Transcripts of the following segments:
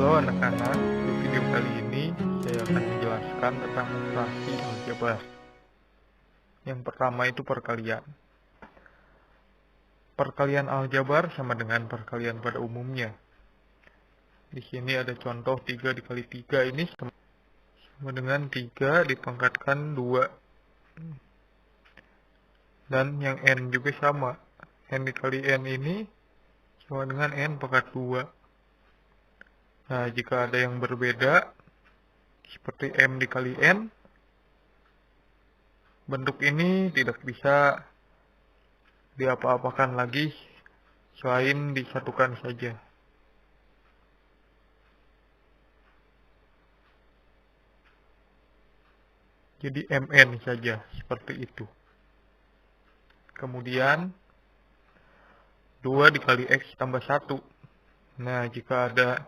Halo anak-anak, di video kali ini saya akan menjelaskan tentang operasi aljabar. Yang pertama itu perkalian. Perkalian aljabar sama dengan perkalian pada umumnya. Di sini ada contoh 3 dikali 3 ini sama dengan 3 dipangkatkan 2. Dan yang n juga sama. N dikali n ini sama dengan n pangkat 2. Nah, jika ada yang berbeda, seperti m dikali n, bentuk ini tidak bisa diapa-apakan lagi selain disatukan saja. Jadi mn saja, seperti itu. Kemudian 2 dikali x tambah 1. Nah, jika ada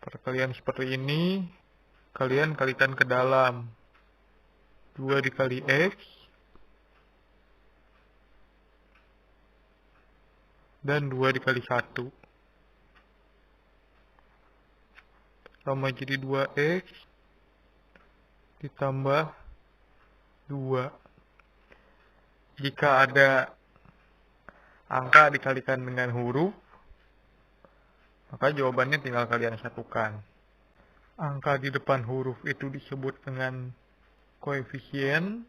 perkalian seperti ini, kalian kalikan ke dalam. 2 dikali x dan 2 dikali 1 sama jadi 2x ditambah 2. Jika ada angka dikalikan dengan huruf, maka jawabannya tinggal kalian satukan. Angka di depan huruf itu disebut dengan koefisien,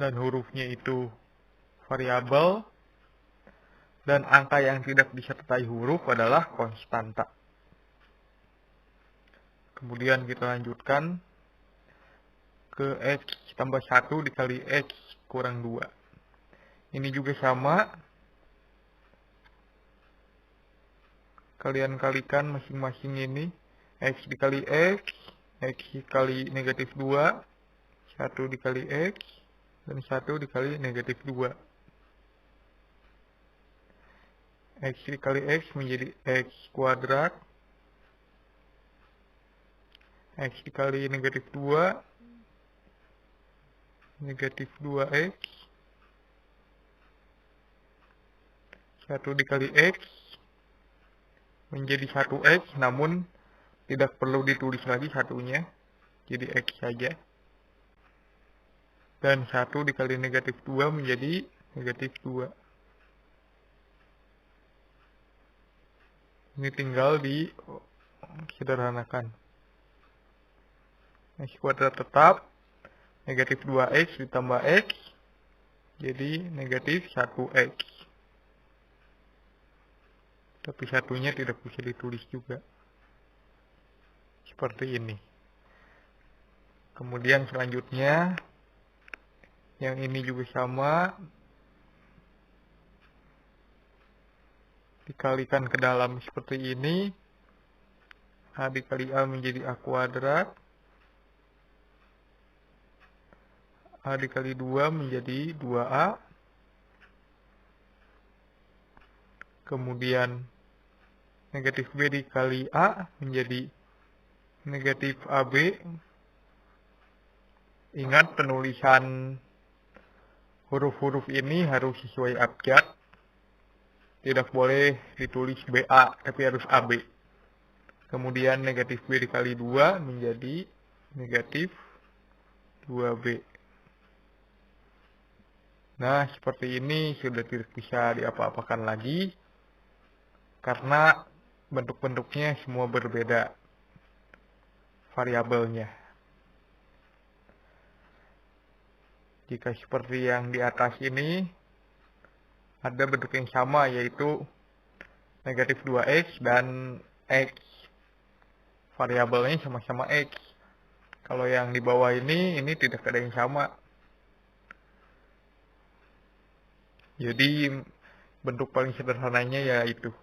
dan hurufnya itu variabel, dan angka yang tidak disertai huruf adalah konstanta. Kemudian kita lanjutkan ke x tambah 1 dikali x kurang 2. Ini juga sama. Kalian kalikan masing-masing ini. X dikali x dikali negatif 2, 1 dikali x, dan 1 dikali negatif 2. X dikali x menjadi x kuadrat. X dikali negatif 2, negatif 2x. 1 dikali x menjadi 1x, namun tidak perlu ditulis lagi satunya, jadi x saja. Dan 1 dikali negatif 2 menjadi negatif 2. Ini tinggal disederhanakan. X kuadrat tetap, negatif 2x ditambah x, jadi negatif 1x. Tapi satunya tidak bisa ditulis juga. Seperti ini. Kemudian selanjutnya, yang ini juga sama, dikalikan ke dalam seperti ini. A dikali A menjadi A kuadrat. A dikali 2 menjadi 2A. Kemudian negatif B dikali A menjadi negatif AB. Ingat, penulisan huruf-huruf ini harus sesuai abjad. Tidak boleh ditulis BA, tapi harus AB. Kemudian negatif B dikali 2 menjadi negatif 2B. Nah, seperti ini sudah tidak bisa diapa-apakan lagi, karena bentuk-bentuknya semua berbeda variabelnya. Jika seperti yang di atas ini, ada bentuk yang sama, yaitu negatif 2x dan x. Variabelnya sama-sama x. Kalau yang di bawah ini tidak ada yang sama. Jadi bentuk paling sederhananya yaitu.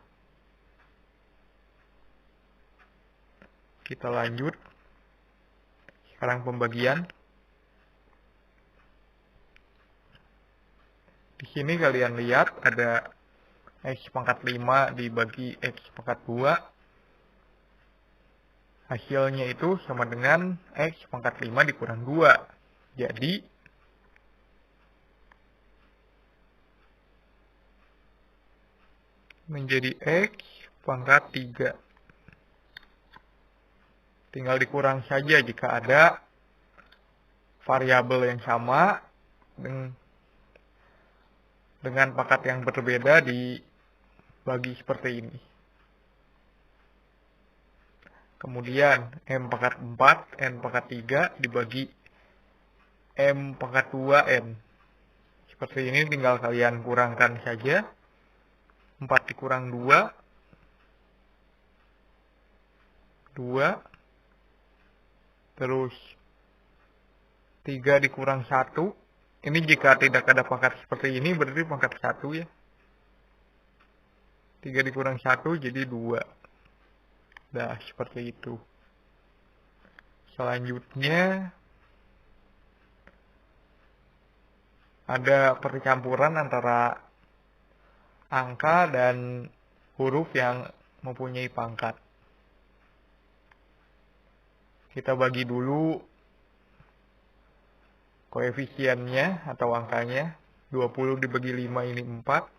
Kita lanjut. Sekarang pembagian. Di sini kalian lihat ada x pangkat 5 dibagi x pangkat 2. Hasilnya itu sama dengan x pangkat 5 dikurang 2. Jadi menjadi x pangkat 3. Tinggal dikurang saja jika ada variabel yang sama dengan pangkat yang berbeda dibagi seperti ini. Kemudian M pangkat 4, N pangkat 3 dibagi M pangkat 2N. Seperti ini tinggal kalian kurangkan saja. 4 dikurang 2, 2, terus 3 dikurang 1. Ini jika tidak ada pangkat seperti ini berarti pangkat 1 ya. 3 dikurang 1 jadi 2. Nah, seperti itu. Selanjutnya ada percampuran antara angka dan huruf yang mempunyai pangkat. Kita bagi dulu koefisiennya atau angkanya. 20 dibagi 5 ini 4.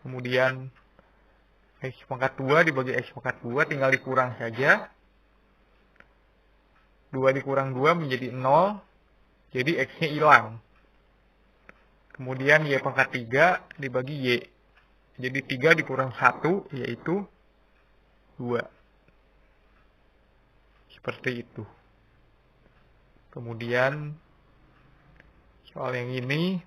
Kemudian X pangkat 2 dibagi X pangkat 2 tinggal dikurang saja. 2 dikurang 2 menjadi 0. Jadi X-nya hilang. Kemudian Y pangkat 3 dibagi Y. Jadi 3 dikurang 1 yaitu 2. Seperti itu. Kemudian soal yang ini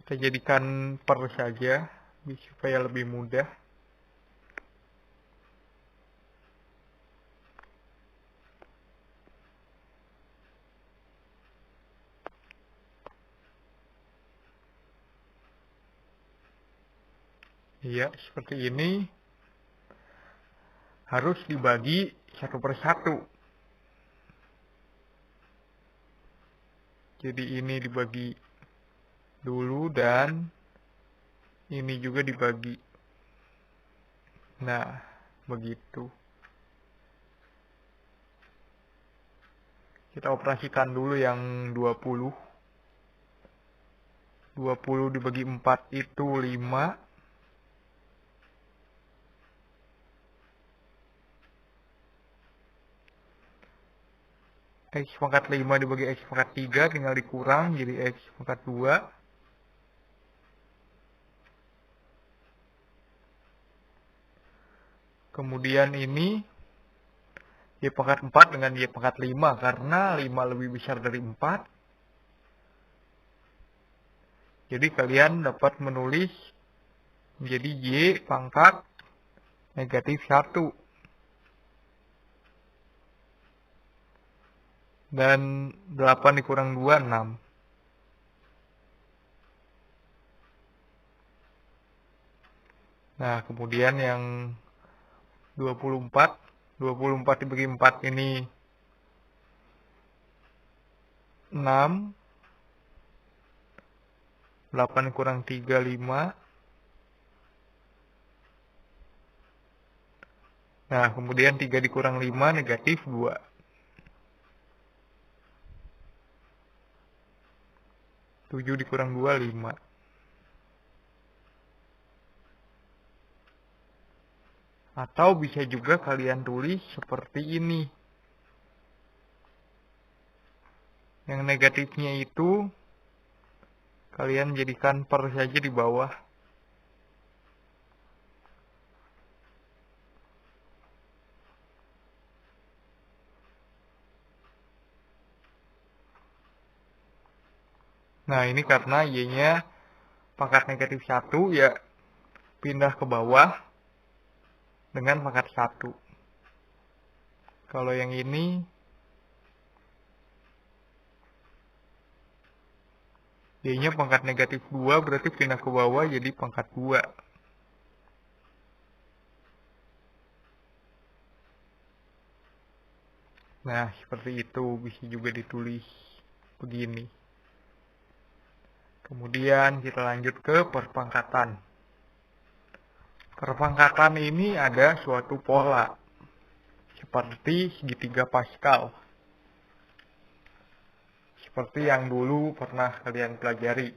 kita jadikan per saja supaya lebih mudah. Ya, seperti ini. Harus dibagi 1 per 1. Jadi ini dibagi dulu dan ini juga dibagi. Nah, begitu. Kita operasikan dulu yang 20. 20 dibagi 4 itu 5. X pangkat 5 dibagi X pangkat 3 tinggal dikurang jadi X pangkat 2. Kemudian ini Y pangkat 4 dengan Y pangkat 5 karena 5 lebih besar dari 4. Jadi kalian dapat menulis menjadi Y pangkat negatif 1. Dan 8 dikurang 2, 6. Nah, kemudian yang 24 dibagi 4 ini 6. 8 kurang 3, 5. Nah, kemudian 3 dikurang 5, negatif 2. 7 dikurang 2, 5. Atau bisa juga kalian tulis seperti ini. Yang negatifnya itu kalian jadikan per saja di bawah. Nah, ini karena Y-nya pangkat negatif 1 ya pindah ke bawah dengan pangkat 1. Kalau yang ini Y-nya pangkat negatif 2 berarti pindah ke bawah jadi pangkat 2. Nah, seperti itu bisa juga ditulis begini. Kemudian kita lanjut ke perpangkatan. Perpangkatan ini ada suatu pola seperti segitiga Pascal. seperti yang dulu pernah kalian pelajari.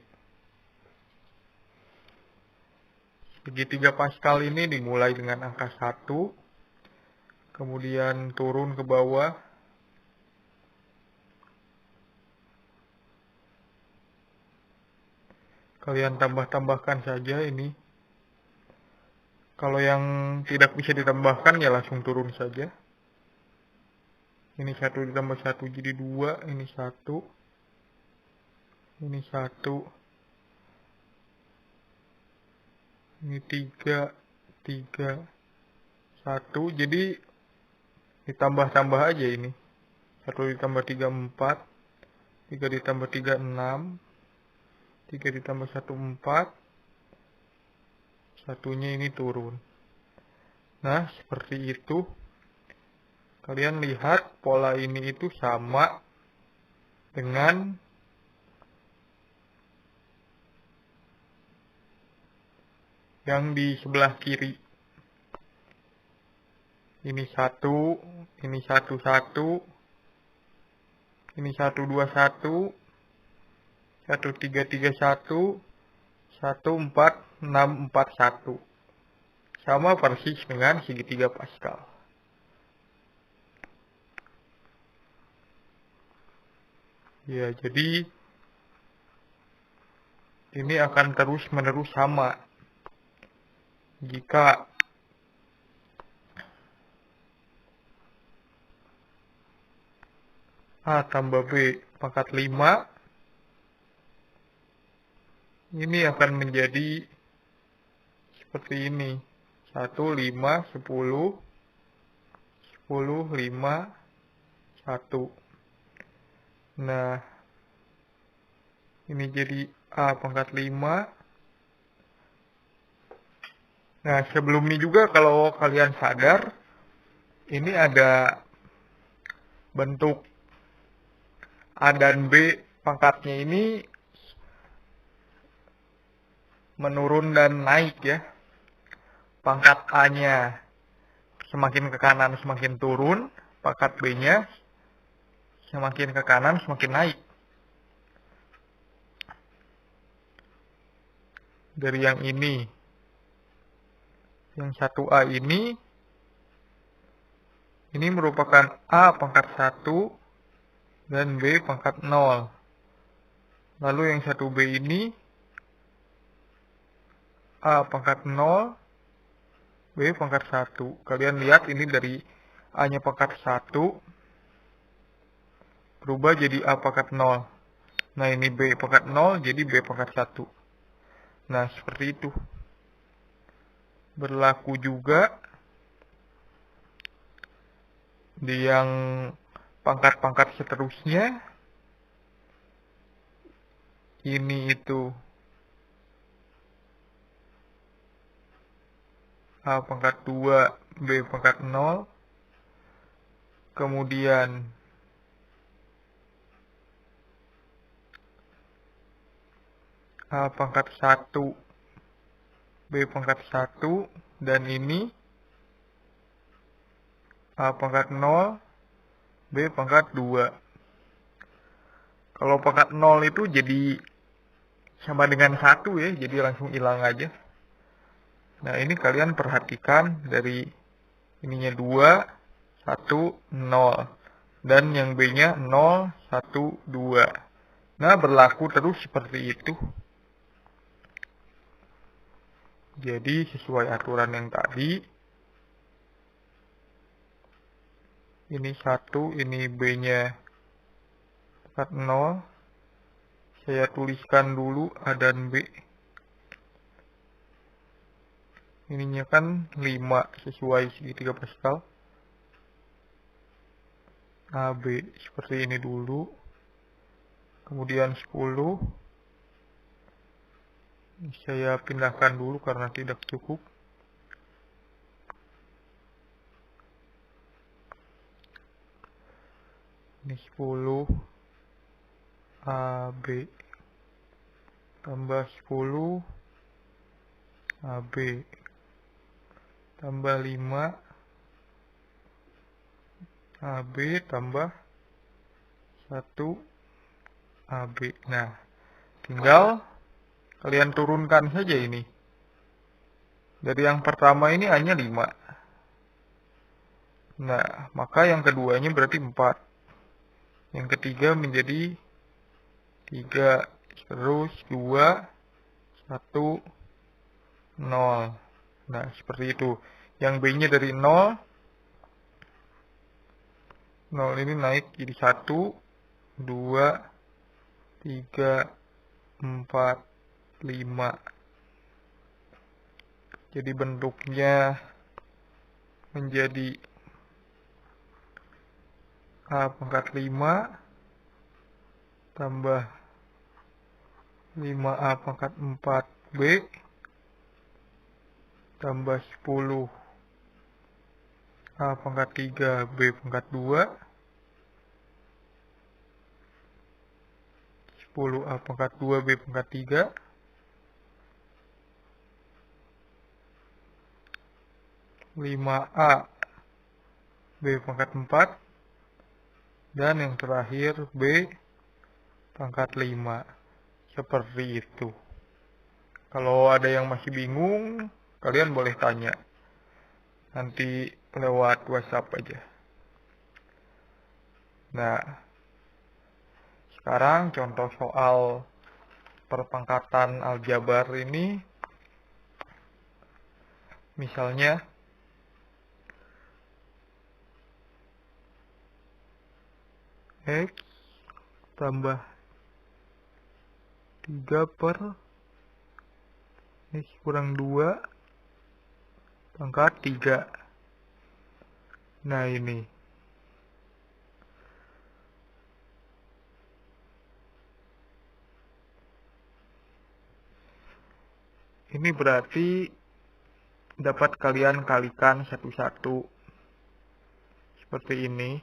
Segitiga Pascal ini dimulai dengan angka 1, kemudian turun ke bawah, kalian tambah-tambahkan saja ini. Kalau yang tidak bisa ditambahkan ya langsung turun saja. Ini 1 ditambah 1 jadi 2, ini 1, ini 1, ini 3, 3, 1, jadi ditambah-tambah aja ini. 1 ditambah 3, 4, 3 ditambah 3, 6, 3 ditambah 1, 4, satunya ini turun. Nah, seperti itu. Kalian lihat pola ini itu sama dengan yang di sebelah kiri. Ini 1, ini 1, 1, ini 1, 2, 1, 1, 3, 3, 1, 1, 4, 6, 4, 1. Sama persis dengan segitiga Pascal. Ya, jadi ini akan terus-menerus sama. Jika A tambah B pangkat 5, ini akan menjadi seperti ini. 1, 5, 10, 10, 5, 1. Nah, ini jadi A pangkat 5. Nah, sebelum ini juga kalau kalian sadar, ini ada bentuk A dan B pangkatnya ini menurun dan naik ya. Pangkat A-nya semakin ke kanan semakin turun, pangkat B-nya semakin ke kanan semakin naik. Dari yang ini, yang 1A ini merupakan A pangkat 1 dan B pangkat 0. Lalu yang 1B ini A pangkat 0, B pangkat 1. Kalian lihat ini dari A-nya pangkat 1 berubah jadi A pangkat 0. Nah, ini B pangkat 0 jadi B pangkat 1. Nah, seperti itu. Berlaku juga di yang pangkat-pangkat seterusnya. Ini itu A pangkat 2, B pangkat 0. Kemudian A pangkat 1, B pangkat 1, dan ini A pangkat 0, B pangkat 2. Kalau pangkat 0 itu jadi sama dengan 1 ya, jadi langsung hilang aja. Nah, ini kalian perhatikan dari ininya 2, 1, 0. Dan yang B-nya 0, 1, 2. Nah, berlaku terus seperti itu. Jadi sesuai aturan yang tadi, ini 1, ini B-nya pangkat 0. Saya tuliskan dulu A dan B. Ininya kan 5 sesuai segitiga Pascal. AB seperti ini dulu. Kemudian 10. Saya pindahkan dulu karena tidak cukup. Ini 10 AB tambah 10 AB tambah 5 AB tambah 1 AB. Nah, tinggal kalian turunkan saja ini. Dari yang pertama ini A-nya 5. Nah, maka yang keduanya berarti 4. Yang ketiga menjadi 3. Terus 2, 1, 0. Nah, seperti itu. Yang B-nya dari 0. 0 ini naik jadi 1, 2, 3, 4, 5. Jadi bentuknya menjadi A pangkat 5 tambah 5A pangkat 4B tambah 10 A pangkat 3 B pangkat 2, 10 A pangkat 2 B pangkat 3, 5A B pangkat 4, dan yang terakhir B pangkat 5. Seperti itu. Kalau ada yang masih bingung, kalian boleh tanya. Nanti lewat WhatsApp aja. Nah, sekarang contoh soal perpangkatan aljabar ini, misalnya X tambah 3 per X kurang 2 pangkat 3. Nah, ini berarti dapat kalian kalikan satu-satu seperti ini.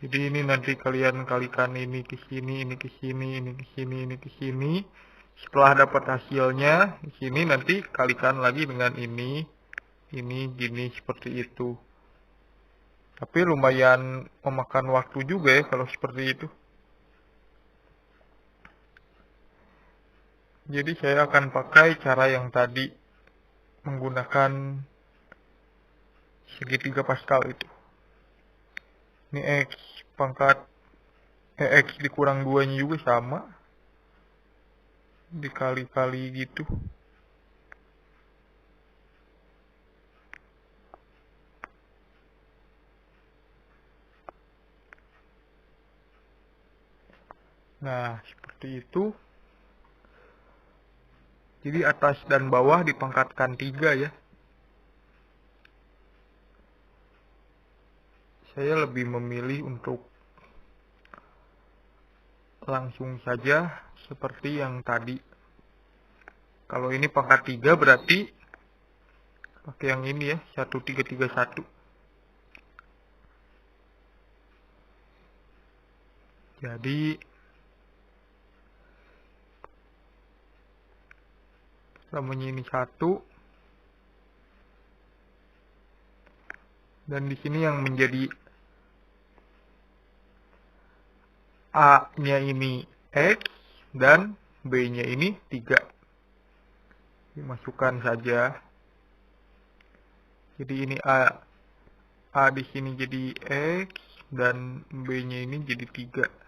Jadi ini nanti kalian kalikan ini ke sini, ini ke sini, ini ke sini, ini ke sini. Setelah dapat hasilnya, di sini nanti kalikan lagi dengan ini, gini, seperti itu. Tapi lumayan memakan waktu juga ya kalau seperti itu. Jadi saya akan pakai cara yang tadi, menggunakan segitiga Pascal itu. Ini X pangkat X dikurang 2-nya juga sama. Dikali-kali gitu. Nah, seperti itu. Jadi atas dan bawah dipangkatkan 3 ya. Saya lebih memilih untuk langsung saja seperti yang tadi. Kalau ini pangkat 3 berarti pakai yang ini ya, 1331. Jadi namanya ini 1, dan di sini yang menjadi A-nya ini X dan B-nya ini 3. Dimasukkan saja. Jadi ini A di sini jadi X dan B-nya ini jadi 3.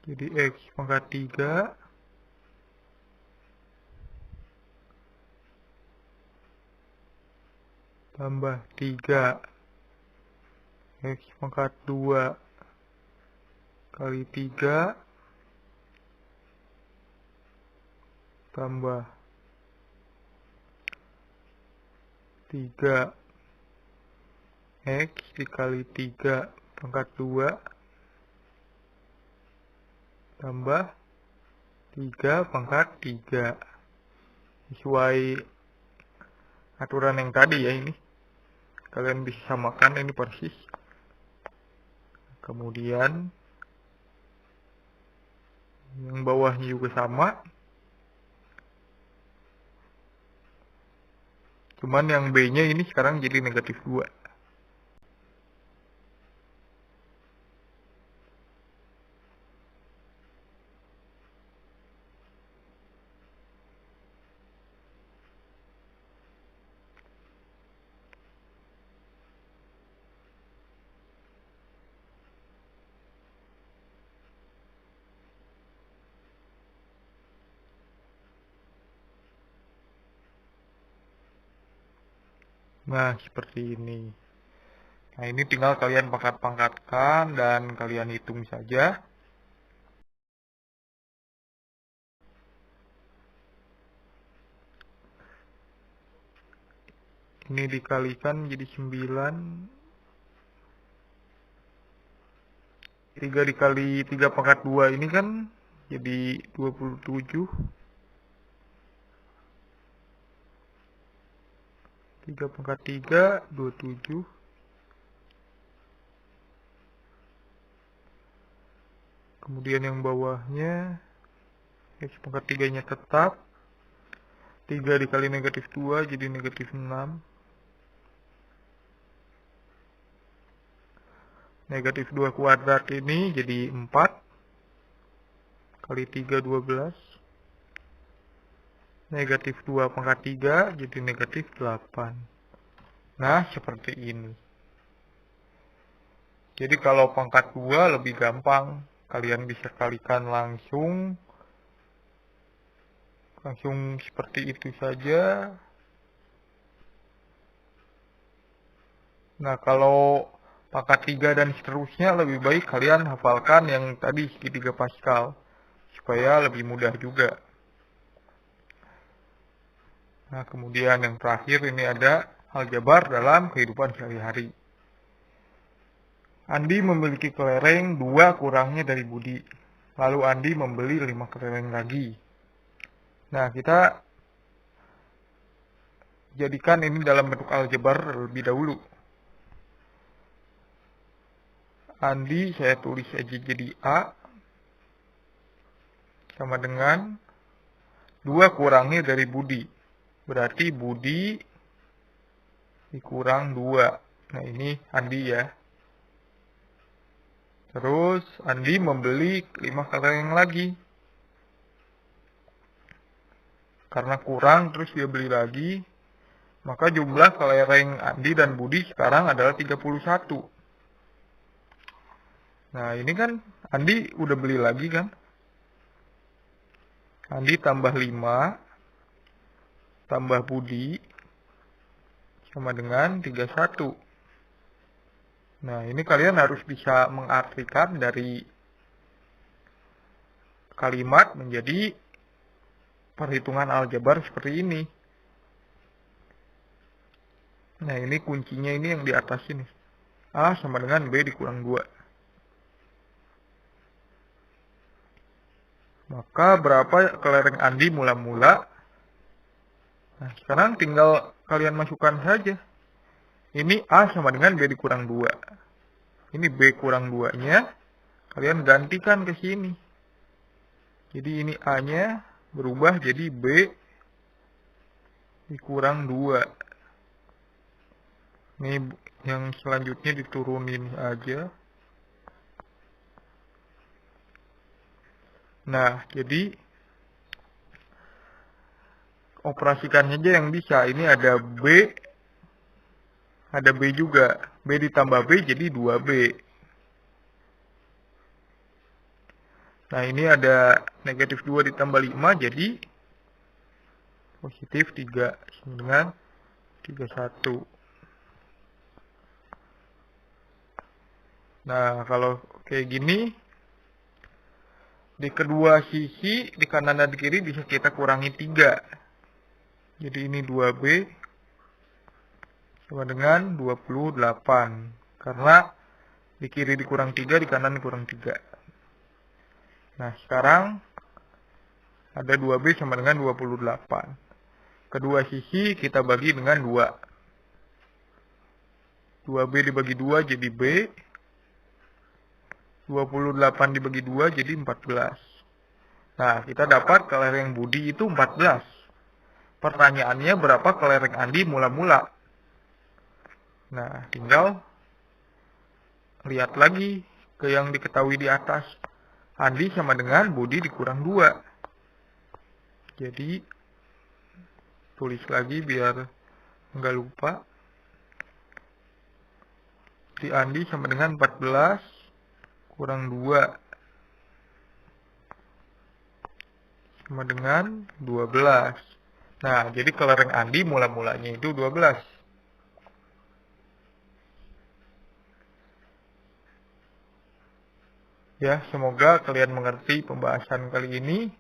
Jadi X pangkat 3 tambah 3 X pangkat 2 kali 3 tambah 3 X dikali 3 pangkat 2 tambah 3 pangkat 3. Sesuai aturan yang tadi ya ini. Kalian bisa samakan ini persis. Kemudian yang bawahnya juga sama. Cuman yang B-nya ini sekarang jadi negatif 2. Nah, seperti ini. Nah, ini tinggal kalian pangkat-pangkatkan dan kalian hitung saja. Ini dikalikan jadi 9. 3 dikali 3 pangkat 2 ini kan jadi 27. 3 pangkat 3, 27. Kemudian yang bawahnya, X pangkat 3-nya tetap. 3 dikali negatif 2 jadi negatif 6. Negatif 2 kuadrat ini jadi 4. Kali 3, 12. Negatif 2 pangkat 3 jadi negatif 8. Nah, seperti ini. Jadi kalau pangkat 2 lebih gampang. Kalian bisa kalikan langsung seperti itu saja. Nah, kalau pangkat 3 dan seterusnya lebih baik kalian hafalkan yang tadi segitiga Pascal supaya lebih mudah juga. Nah, kemudian yang terakhir ini ada aljabar dalam kehidupan sehari-hari. Andi memiliki kelereng 2 kurangnya dari Budi. Lalu Andi membeli 5 kelereng lagi. Nah, kita jadikan ini dalam bentuk aljabar terlebih dahulu. Andi saya tulis aja jadi A sama dengan 2 kurangnya dari Budi. Berarti Budi dikurang 2. Nah, ini Andi ya. Terus Andi membeli 5 kelereng lagi. Karena kurang terus dia beli lagi. Maka jumlah kelereng Andi dan Budi sekarang adalah 31. Nah, ini kan Andi udah beli lagi kan. Andi tambah 5 tambah Budi sama dengan 31. Nah, ini kalian harus bisa mengartikan dari kalimat menjadi perhitungan aljabar seperti ini. Nah, ini kuncinya ini yang di atas ini. A sama dengan B dikurang 2. Maka berapa kelereng Andi mula-mula? Nah, sekarang tinggal kalian masukkan saja. Ini A sama dengan B dikurang 2. Ini B kurang 2-nya. Kalian gantikan ke sini. Jadi ini A-nya berubah jadi B dikurang 2. Ini yang selanjutnya diturunin aja. Nah, jadi operasikan saja yang bisa. Ini ada B juga. B ditambah B jadi 2B. Nah, ini ada negatif 2 ditambah 5 jadi positif 3 dengan 31. Nah, kalau kayak gini, di kedua sisi, di kanan dan di kiri bisa kita kurangi 3. Jadi ini 2B sama dengan 28. Karena di kiri dikurang 3, di kanan dikurang 3. Nah, sekarang ada 2B sama dengan 28. Kedua sisi kita bagi dengan 2. 2B dibagi 2 jadi B. 28 dibagi 2 jadi 14. Nah, kita dapat kelereng Budi itu 14. Pertanyaannya berapa kelereng Andi mula-mula? Nah, tinggal lihat lagi ke yang diketahui di atas. Andi sama dengan Budi dikurang 2. Jadi, tulis lagi biar nggak lupa. Si Andi sama dengan 14 kurang 2 sama dengan 12. Nah, jadi kelereng Andi mula-mulanya itu 12. Ya, semoga kalian mengerti pembahasan kali ini.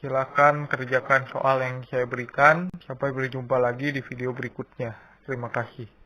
Silakan kerjakan soal yang saya berikan. Sampai berjumpa lagi di video berikutnya. Terima kasih.